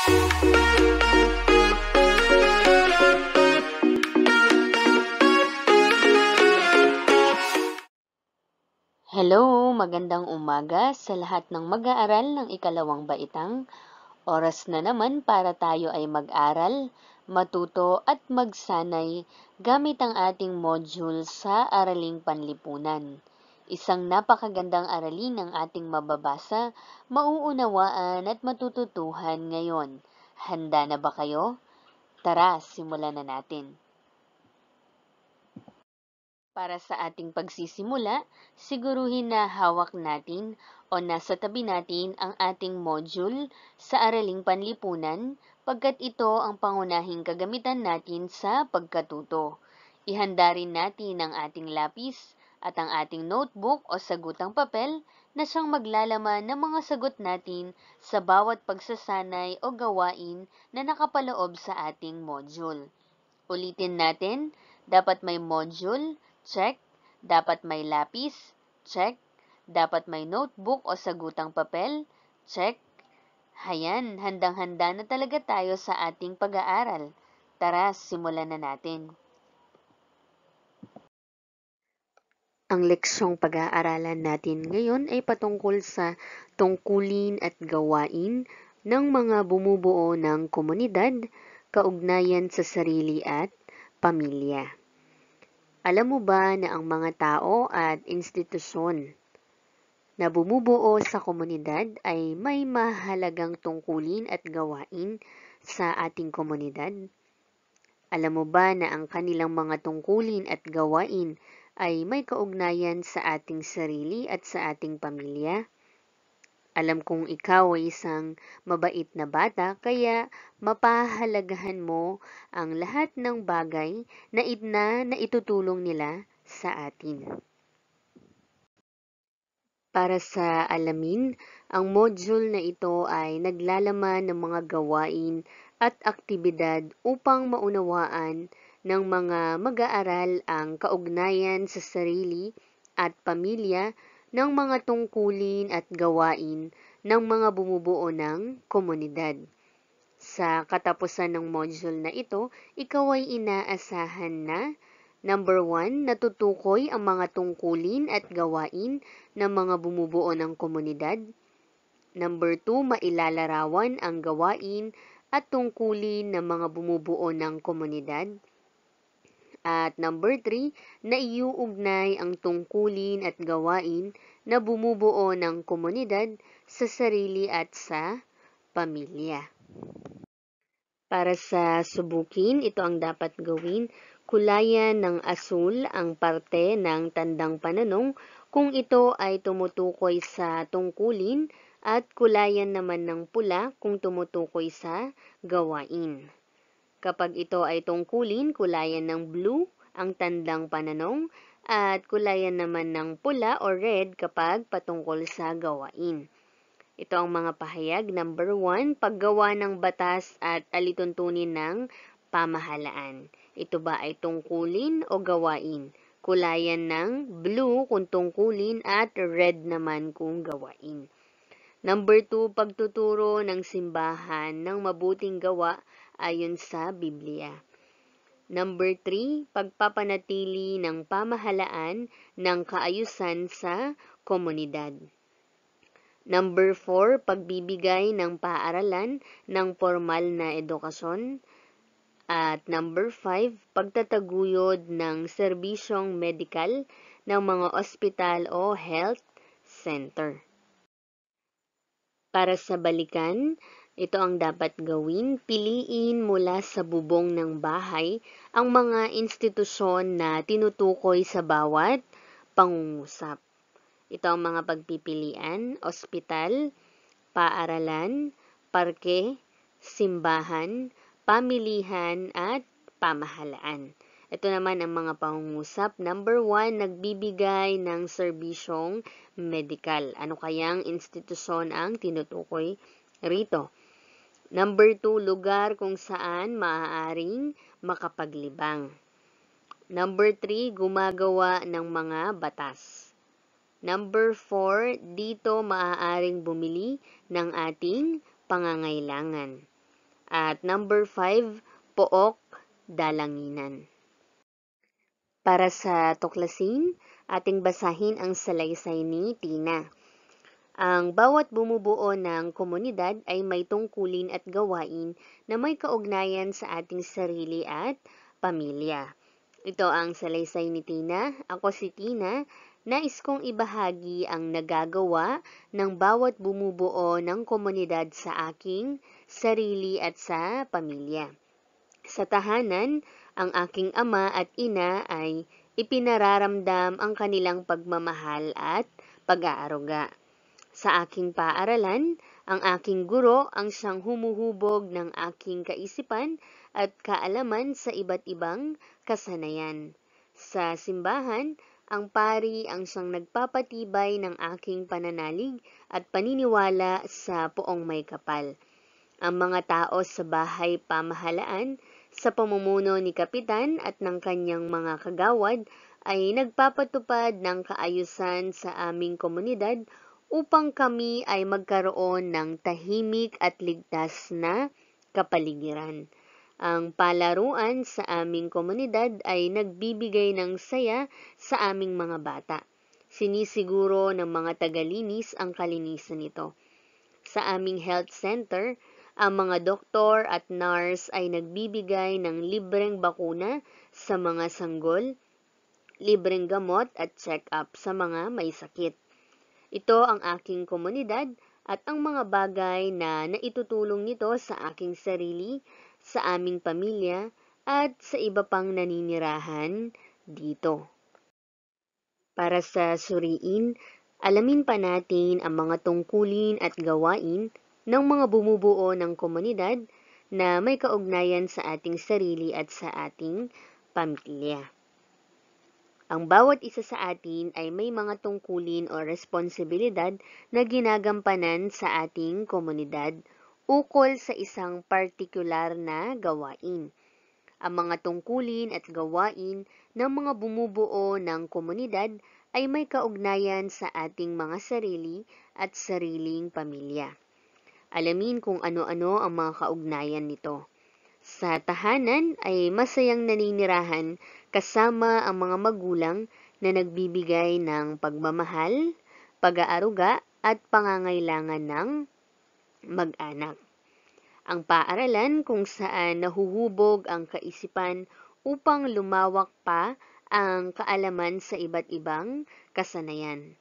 Hello, magandang umaga sa lahat ng mag-aaral ng ikalawang baitang. Oras na naman para tayo ay mag-aral, matuto at magsanay gamit ang ating module sa Araling Panlipunan. Isang napakagandang aralin ang ating mababasa, mauunawaan at matututuhan ngayon. Handa na ba kayo? Tara, simulan na natin. Para sa ating pagsisimula, siguruhin na hawak natin o nasa tabi natin ang ating module sa Araling Panlipunan pagkat ito ang pangunahing kagamitan natin sa pagkatuto. Ihanda rin natin ang ating lapis at ang ating notebook o sagutang papel na siyang maglalaman ng mga sagot natin sa bawat pagsasanay o gawain na nakapaloob sa ating module. Ulitin natin, dapat may module, check. Dapat may lapis, check. Dapat may notebook o sagutang papel, check. Hayan, handang-handa na talaga tayo sa ating pag-aaral. Tara, simulan na natin. Ang leksyong pag-aaralan natin ngayon ay patungkol sa tungkulin at gawain ng mga bumubuo ng komunidad, kaugnayan sa sarili at pamilya. Alam mo ba na ang mga tao at institusyon na bumubuo sa komunidad ay may mahalagang tungkulin at gawain sa ating komunidad? Alam mo ba na ang kanilang mga tungkulin at gawain ay may kaugnayan sa ating sarili at sa ating pamilya? Alam kong ikaw ay isang mabait na bata, kaya mapahalagahan mo ang lahat ng bagay na itutulong nila sa atin. Para sa alamin, ang module na ito ay naglalaman ng mga gawain at aktibidad upang maunawaan ng mga mag-aaral ang kaugnayan sa sarili at pamilya ng mga tungkulin at gawain ng mga bumubuo ng komunidad. Sa katapusan ng module na ito, ikaw ay inaasahan na number 1, natutukoy ang mga tungkulin at gawain ng mga bumubuo ng komunidad. Number 2, mailalarawan ang gawain at tungkulin ng mga bumubuo ng komunidad. At number 3, naiuugnay ang tungkulin at gawain na bumubuo ng komunidad sa sarili at sa pamilya. Para sa subukin, ito ang dapat gawin. Kulayan ng asul ang parte ng tandang pananong kung ito ay tumutukoy sa tungkulin at kulayan naman ng pula kung tumutukoy sa gawain. Kapag ito ay tungkulin, kulayan ng blue ang tandang pananong at kulayan naman ng pula o red kapag patungkol sa gawain. Ito ang mga pahayag. Number 1, paggawa ng batas at alituntunin ng pamahalaan. Ito ba ay tungkulin o gawain? Kulayan ng blue kung tungkulin at red naman kung gawain. Number 2, pagtuturo ng simbahan ng mabuting gawa ayon sa Biblia. Number 3, pagpapanatili ng pamahalaan ng kaayusan sa komunidad. Number 4, pagbibigay ng paaralan ng formal na edukasyon. At number 5, pagtataguyod ng serbisyong medikal ng mga ospital o health center. Para sa balikan, ito ang dapat gawin. Piliin mula sa bubong ng bahay ang mga institusyon na tinutukoy sa bawat pangungusap. Ito ang mga pagpipilian: ospital, paaralan, parke, simbahan, pamilihan, at pamahalaan. Ito naman ang mga pangungusap. Number 1, nagbibigay ng serbisyong medikal. Ano kayang institusyon ang tinutukoy rito? Number 2, lugar kung saan maaaring makapaglibang. Number 3, gumagawa ng mga batas. Number 4, dito maaaring bumili ng ating pangangailangan. At number 5, pook, dalanginan. Para sa tuklasin, ating basahin ang salaysay ni Tina. Ang bawat bumubuo ng komunidad ay may tungkulin at gawain na may kaugnayan sa ating sarili at pamilya. Ito ang salaysay ni Tina. Ako si Tina. Nais kong ibahagi ang nagagawa ng bawat bumubuo ng komunidad sa aking sarili at sa pamilya. Sa tahanan, ang aking ama at ina ay ipinararamdam ang kanilang pagmamahal at pag-aaruga. Sa aking paaralan, ang aking guro ang siyang humuhubog ng aking kaisipan at kaalaman sa iba't ibang kasanayan. Sa simbahan, ang pari ang siyang nagpapatibay ng aking pananalig at paniniwala sa poong may kapal. Ang mga tao sa bahay pamahalaan sa pamumuno ni Kapitan at ng kanyang mga kagawad ay nagpapatupad ng kaayusan sa aming komunidad upang kami ay magkaroon ng tahimik at ligtas na kapaligiran. Ang palaruan sa aming komunidad ay nagbibigay ng saya sa aming mga bata. Sinisiguro ng mga tagalinis ang kalinisan nito. Sa aming health center, ang mga doktor at nurse ay nagbibigay ng libreng bakuna sa mga sanggol, libreng gamot at check-up sa mga may sakit. Ito ang aking komunidad at ang mga bagay na naitutulong nito sa aking sarili, sa aming pamilya, at sa iba pang naninirahan dito. Para sa suriin, alamin pa natin ang mga tungkulin at gawain ng mga bumubuo ng komunidad na may kaugnayan sa ating sarili at sa ating pamilya. Ang bawat isa sa atin ay may mga tungkulin o responsibilidad na ginagampanan sa ating komunidad ukol sa isang partikular na gawain. Ang mga tungkulin at gawain ng mga bumubuo ng komunidad ay may kaugnayan sa ating mga sarili at sariling pamilya. Alamin kung ano-ano ang mga kaugnayan nito. Sa tahanan ay masayang naninirahan kasama ang mga magulang na nagbibigay ng pagmamahal, pag-aaruga at pangangailangan ng mag-anak. Ang paaralan kung saan nahuhubog ang kaisipan upang lumawak pa ang kaalaman sa iba't ibang kasanayan.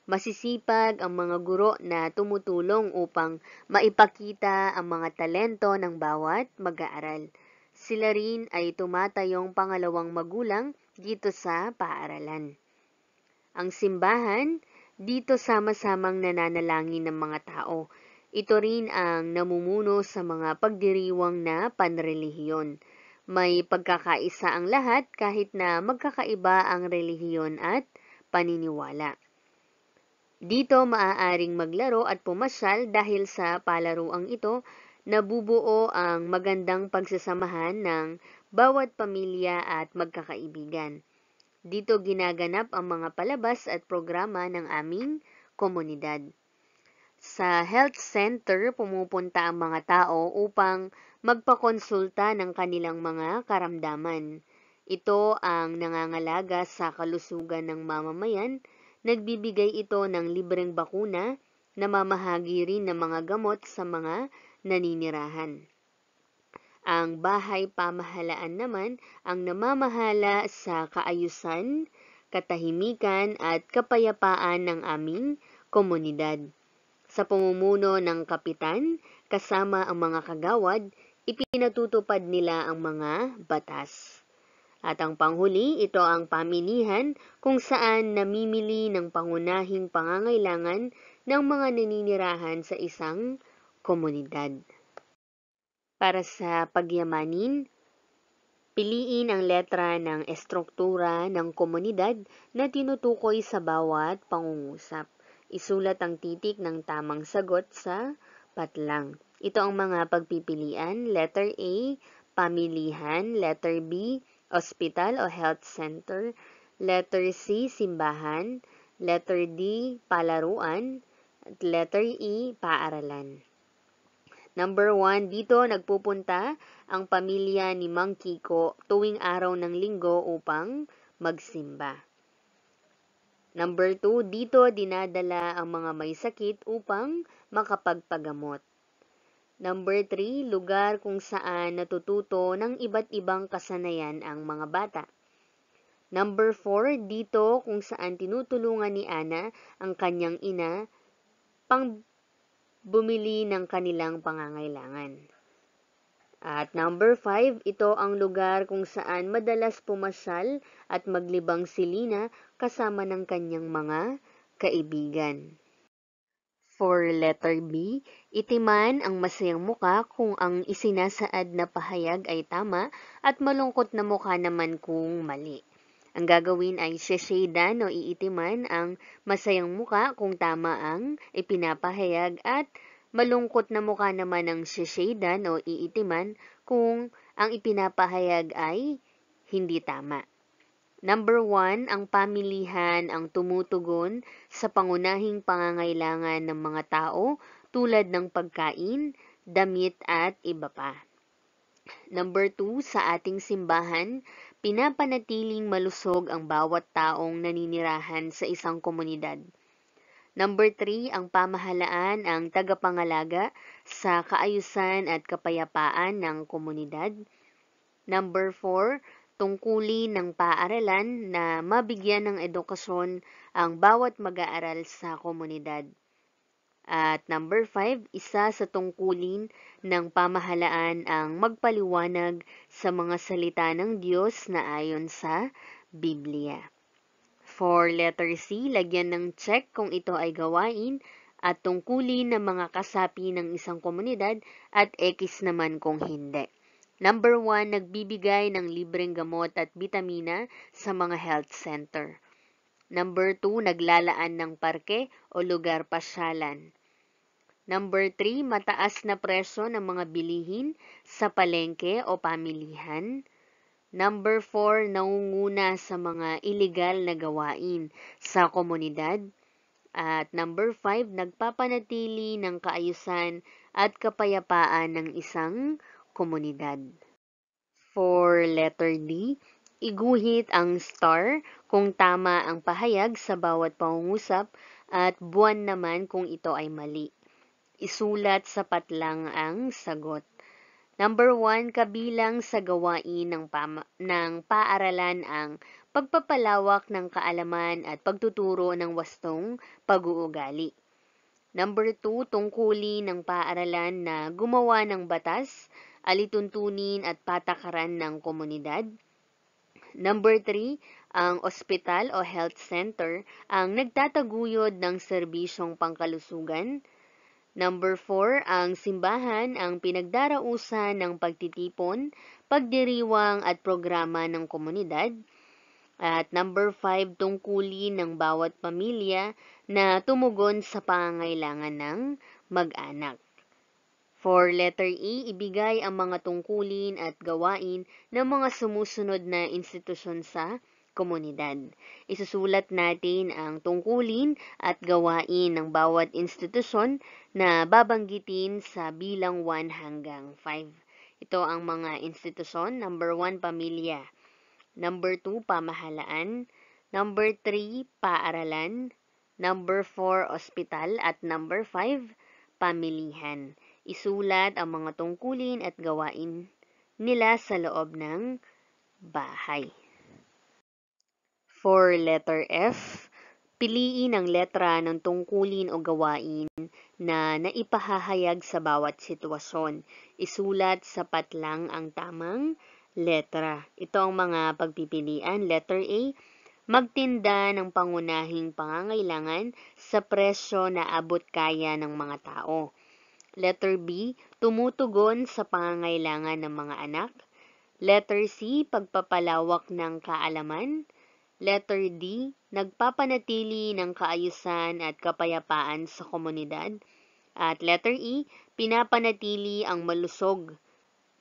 Masisipag ang mga guro na tumutulong upang maipakita ang mga talento ng bawat mag-aaral. Sila rin ay tumatayong pangalawang magulang dito sa paaralan. Ang simbahan, dito sama-samang nananalangin ng mga tao. Ito rin ang namumuno sa mga pagdiriwang na panrelihiyon. May pagkakaisa ang lahat kahit na magkakaiba ang relihiyon at paniniwala. Dito maaaring maglaro at pumasyal dahil sa palaruang ito, nabubuo ang magandang pagsasamahan ng bawat pamilya at magkakaibigan. Dito ginaganap ang mga palabas at programa ng aming komunidad. Sa health center, pumupunta ang mga tao upang magpakonsulta ng kanilang mga karamdaman. Ito ang nangangalaga sa kalusugan ng mamamayan. Nagbibigay ito ng libreng bakuna, namamahagi rin ng mga gamot sa mga naninirahan. Ang bahay pamahalaan naman ang namamahala sa kaayusan, katahimikan at kapayapaan ng aming komunidad. Sa pamumuno ng kapitan, kasama ang mga kagawad, ipinatutupad nila ang mga batas. At ang panghuli, ito ang pamilihan kung saan namimili ng pangunahing pangangailangan ng mga naninirahan sa isang komunidad. Para sa pagyamanin, piliin ang letra ng estruktura ng komunidad na tinutukoy sa bawat pangungusap. Isulat ang titik ng tamang sagot sa patlang. Ito ang mga pagpipilian. Letter A, pamilihan. Letter B, ospital o health center. Letter C, simbahan. Letter D, palaruan. At letter E, paaralan. Number 1, dito nagpupunta ang pamilya ni Mang Kiko tuwing araw ng linggo upang magsimba. Number 2, dito dinadala ang mga may sakit upang makapagpagamot. Number 3, lugar kung saan natututo ng iba't ibang kasanayan ang mga bata. Number 4, dito kung saan tinutulungan ni Ana ang kanyang ina pang bumili ng kanilang pangangailangan. At number 5, ito ang lugar kung saan madalas pumasyal at maglibang si Lina kasama ng kanyang mga kaibigan. For letter B, itiman ang masayang muka kung ang isinasaad na pahayag ay tama at malungkot na muka naman kung mali. Ang gagawin ay seshadan o iitiman ang masayang muka kung tama ang ipinapahayag at malungkot na muka naman ang seshadan o iitiman kung ang ipinapahayag ay hindi tama. Number 1, ang pamilihan ang tumutugon sa pangunahing pangangailangan ng mga tao tulad ng pagkain, damit at iba pa. Number 2, sa ating simbahan, pinapanatiling malusog ang bawat taong naninirahan sa isang komunidad. Number 3, ang pamahalaan ang tagapangalaga sa kaayusan at kapayapaan ng komunidad. Number 4, tungkulin ng paaralan na mabigyan ng edukasyon ang bawat mag-aaral sa komunidad. At number 5, isa sa tungkulin ng pamahalaan ang magpaliwanag sa mga salita ng Diyos na ayon sa Biblia. For letter C, lagyan ng check kung ito ay gawain at tungkulin ng mga kasapi ng isang komunidad at X naman kung hindi. Number 1, nagbibigay ng libreng gamot at bitamina sa mga health center. Number 2, naglalaan ng parke o lugar pasyalan. Number 3, mataas na presyo ng mga bilihin sa palengke o pamilihan. Number 4, nangunguna sa mga illegal na gawain sa komunidad. At number 5, nagpapanatili ng kaayusan at kapayapaan ng isang komunidad. For letter D, iguhit ang star kung tama ang pahayag sa bawat pangungusap at buwan naman kung ito ay mali. Isulat sapat lang ang sagot. Number 1, kabilang sa gawain ng paaralan ang pagpapalawak ng kaalaman at pagtuturo ng wastong pag-uugali. Number 2, tungkulin ng paaralan na gumawa ng batas, alituntunin at patakaran ng komunidad. Number 3, ang ospital o health center ang nagtataguyod ng serbisyong pangkalusugan. Number 4, ang simbahan ang pinagdarausan ng pagtitipon, pagdiriwang at programa ng komunidad. At number 5, tungkulin ng bawat pamilya na tumugon sa pangangailangan ng mag-anak. For letter E, ibigay ang mga tungkulin at gawain ng mga sumusunod na institusyon sa komunidad. Isusulat natin ang tungkulin at gawain ng bawat institusyon na babanggitin sa bilang 1 hanggang 5. Ito ang mga institusyon. Number 1, pamilya. Number 2, pamahalaan. Number 3, paaralan. Number 4, ospital. At number 5, pamilihan. Isulat ang mga tungkulin at gawain nila sa loob ng bahay. For letter F, piliin ang letra ng tungkulin o gawain na naipahahayag sa bawat sitwasyon. Isulat sapat lang ang tamang letra. Ito ang mga pagpipilian. Letter A, magtinda ng pangunahing pangangailangan sa presyo na abot kaya ng mga tao. Letter B, tumutugon sa pangangailangan ng mga anak. Letter C, pagpapalawak ng kaalaman. Letter D, nagpapanatili ng kaayusan at kapayapaan sa komunidad. At letter E, pinapanatili ang malusog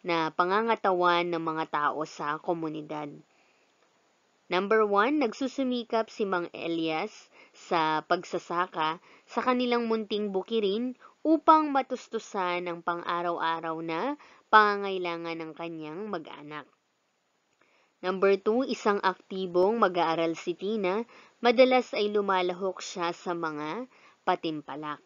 na pangangatawan ng mga tao sa komunidad. Number 1, nagsusumikap si Mang Elias sa pagsasaka sa kanilang munting bukirin upang matustusan ang pang-araw-araw na pangangailangan ng kanyang mag-anak. Number 2, isang aktibong mag-aaral si Tina, madalas ay lumalahok siya sa mga patimpalak.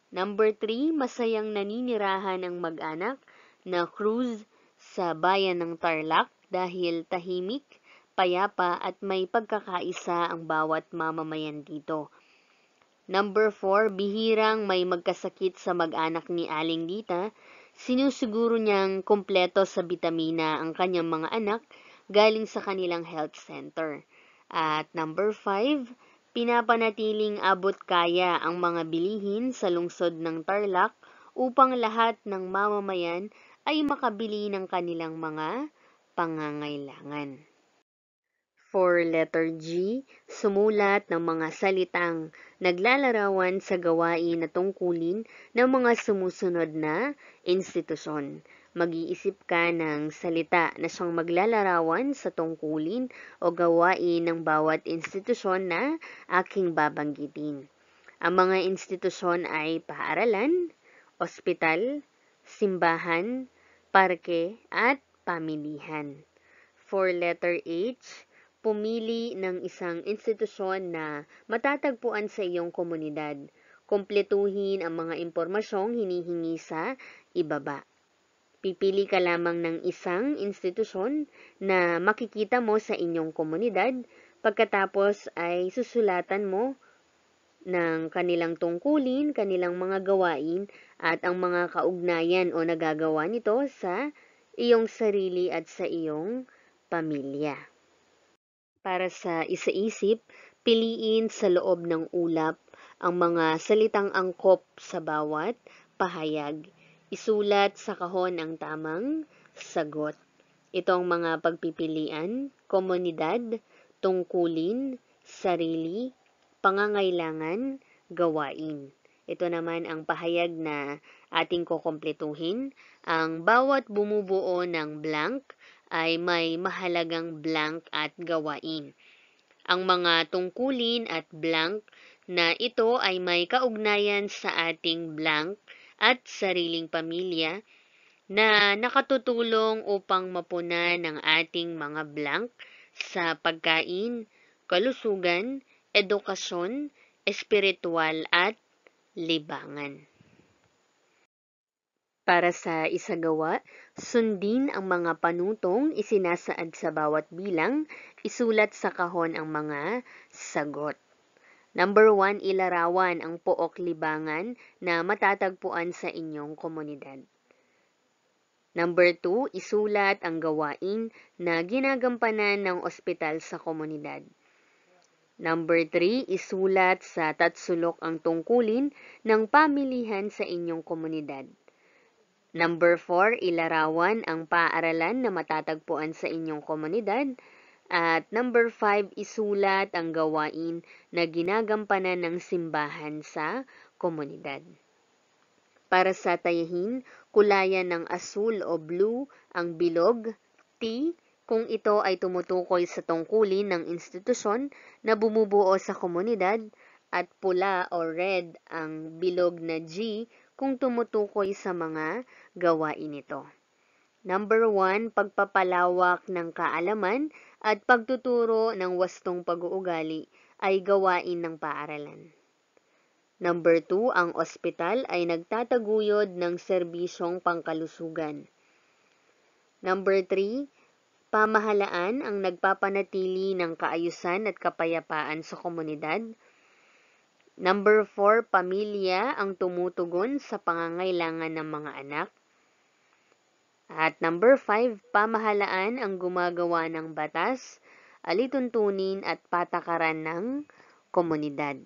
Number 3, masayang naninirahan ang mag-anak na Cruz sa bayan ng Tarlac dahil tahimik, payapa at may pagkakaisa ang bawat mamamayan dito. Number 4, bihirang may magkasakit sa mag-anak ni Aling Dita, sinusiguro niyang kompleto sa bitamina ang kanyang mga anak galing sa kanilang health center. At number 5, pinapanatiling abot kaya ang mga bilihin sa lungsod ng Tarlac upang lahat ng mamamayan ay makabili ng kanilang mga pangangailangan. For letter G, sumulat ng mga salitang naglalarawan sa gawain na tungkulin ng mga sumusunod na institusyon. Mag-iisip ka ng salita na siyang maglalarawan sa tungkulin o gawain ng bawat institusyon na aking babanggitin. Ang mga institusyon ay paaralan, ospital, simbahan, parke, at pamilihan. For letter H, pumili ng isang institusyon na matatagpuan sa iyong komunidad. Kumpletuhin ang mga impormasyong hinihingi sa ibaba. Pipili ka lamang ng isang institusyon na makikita mo sa inyong komunidad. Pagkatapos ay susulatan mo ng kanilang tungkulin, kanilang mga gawain, at ang mga kaugnayan o nagagawa nito sa iyong sarili at sa iyong pamilya. Para sa isaisip, piliin sa loob ng ulap ang mga salitang angkop sa bawat pahayag. Isulat sa kahon ang tamang sagot. Ito ang mga pagpipilian: komunidad, tungkulin, sarili, pangangailangan, gawain. Ito naman ang pahayag na ating kukumpletuhin. Ang bawat bumubuo ng blank ay may mahalagang blank at gawain. Ang mga tungkulin at blank na ito ay may kaugnayan sa ating blank at sariling pamilya na nakatutulong upang mapunan ang ating mga blank sa pagkain, kalusugan, edukasyon, espiritual at libangan. Para sa isagawa, sundin ang mga panutong isinasaad sa bawat bilang, isulat sa kahon ang mga sagot. Number 1, ilarawan ang pook libangan na matatagpuan sa inyong komunidad. Number 2, isulat ang gawain na ginagampanan ng ospital sa komunidad. Number 3, isulat sa tatsulok ang tungkulin ng pamilihan sa inyong komunidad. Number 4, ilarawan ang paaralan na matatagpuan sa inyong komunidad. At number 5, isulat ang gawain na ginagampanan ng simbahan sa komunidad. Para sa tayahin, kulayan ng asul o blue ang bilog, T, kung ito ay tumutukoy sa tungkulin ng institusyon na bumubuo sa komunidad, at pula o red ang bilog na G kung tumutukoy sa mga gawain nito. Number 1, pagpapalawak ng kaalaman at pagtuturo ng wastong pag-uugali ay gawain ng paaralan. Number 2, ang ospital ay nagtataguyod ng serbisyong pangkalusugan. Number 3, pamahalaan ang nagpapanatili ng kaayusan at kapayapaan sa komunidad. Number 4, pamilya ang tumutugon sa pangangailangan ng mga anak. At number 5, pamahalaan ang gumagawa ng batas, alituntunin at patakaran ng komunidad.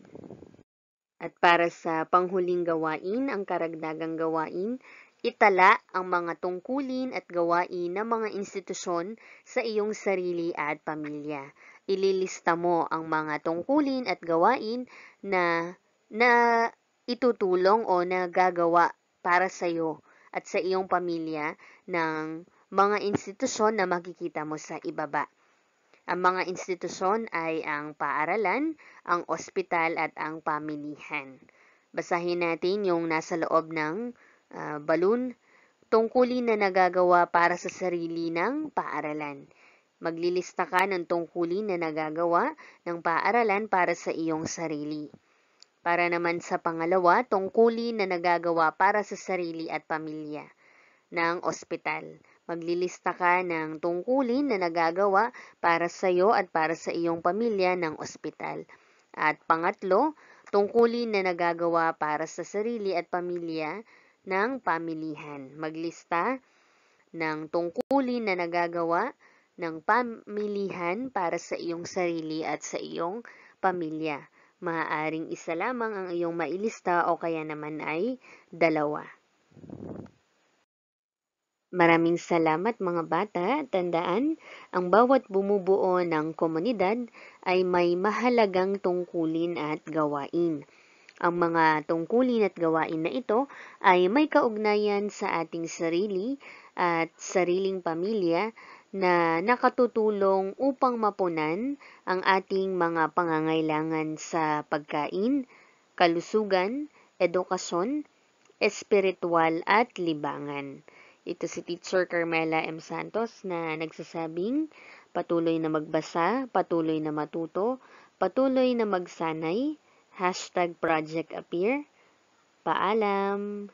At para sa panghuling gawain, ang karagdagang gawain, itala ang mga tungkulin at gawain ng mga institusyon sa iyong sarili at pamilya. Ililista mo ang mga tungkulin at gawain na itutulong o nagagawa para sa iyo at sa iyong pamilya ng mga institusyon na makikita mo sa ibaba. Ang mga institusyon ay ang paaralan, ang ospital at ang pamilihan. Basahin natin yung nasa loob ng balloon. Tungkulin na nagagawa para sa sarili ng paaralan. Maglilista ka ng tungkulin na nagagawa ng paaralan para sa iyong sarili. Para naman sa pangalawa, tungkulin na nagagawa para sa sarili at pamilya ng ospital. Maglilista ka ng tungkulin na nagagawa para sa iyo at para sa iyong pamilya ng ospital. At pangatlo, tungkulin na nagagawa para sa sarili at pamilya ng pamilihan. Maglista ng tungkulin na nagagawa ng pamilihan para sa iyong sarili at sa iyong pamilya. Maaaring isa lamang ang iyong mailista o kaya naman ay dalawa. Maraming salamat mga bata. Tandaan, ang bawat bumubuo ng komunidad ay may mahalagang tungkulin at gawain. Ang mga tungkulin at gawain na ito ay may kaugnayan sa ating sarili at sariling pamilya na nakatutulong upang mapunan ang ating mga pangangailangan sa pagkain, kalusugan, edukasyon, espiritual at libangan. Ito si Teacher Carmela M. Santos na nagsasabing patuloy na magbasa, patuloy na matuto, patuloy na magsanay, #ProjectAppear. Paalam!